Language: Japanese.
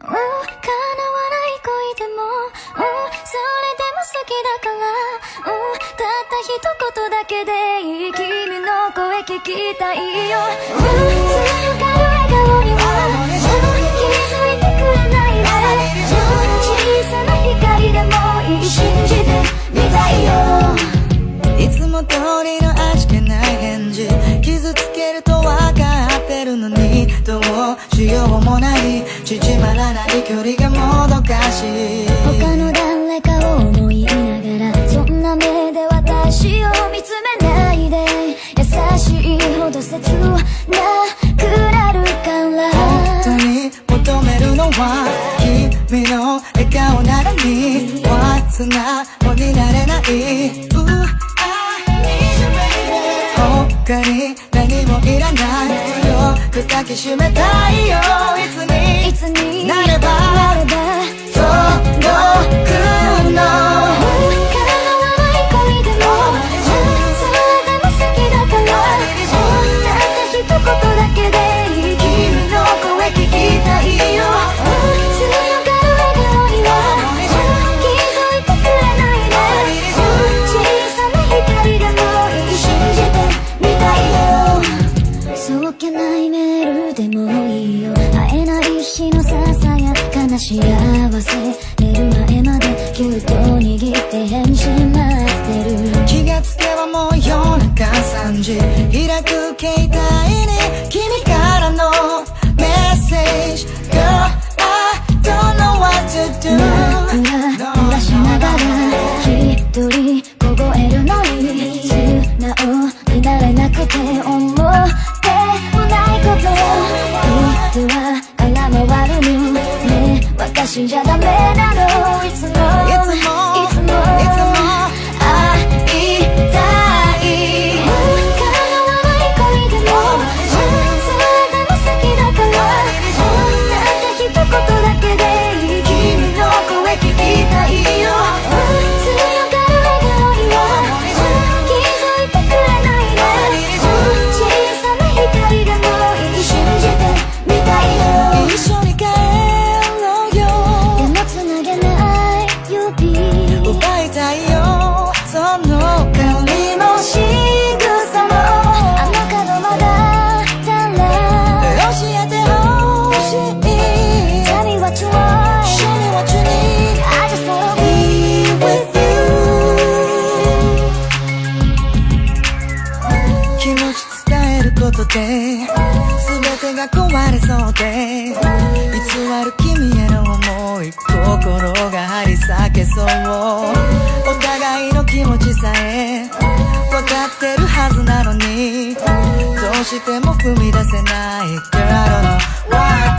叶わない恋でも、それでも好きだから、たった一言だけでいい君の声聞きたいよ。強がる笑顔には気づいてくれないで、小さな光でもいい信じてみたいよ。いつも通りの味気ない返事、傷つけると分かってるのにどうしようもない、縮まらない距離がもどかしい。他の誰かを思いながらそんな目で私を見つめないで、優しいほど切なくなるから。本当に求めるのは君の笑顔なのに素直になれない。他に何もいらない、強く抱きしめたいよ。いつになれば届くの。叶わない恋でも、それでも好きだから、たった一言だけでいい君の声聞きたいよ。強がる笑顔には気づいてくれないで、小さな光でもいい信じてそっけないメールでもいいよ。会えない日のささやかな幸せ、寝る前までぎゅっと握って返信待ってる。気がつけばもう夜中3時、開く携帯に君からのメッセージ Girl, I don't know what to do。 ふらしながら一人凍えるのに素直になれなくて思う実は空回るのね、私じゃダメなの。いつも会いたい。叶わない恋でも、それでも好きだから、たった一言だけでいい君の声聞きたいよ。強がる笑顔には気づいてくれないで、小さな光でもいい信じて一緒に帰ろうよ。でもつなげない指奪いたいよ、その香りも仕草も。あの角まだったら教えてほしい。 Tell me what you want, show me what you need, I just wanna be with you。 気持ち伝えることで全てが壊れそうで、偽る君への想い、心が張り裂けそう。お互いの気持ちさえ分かってるはずなのに、どうしても踏み出せない Girl, I don't know why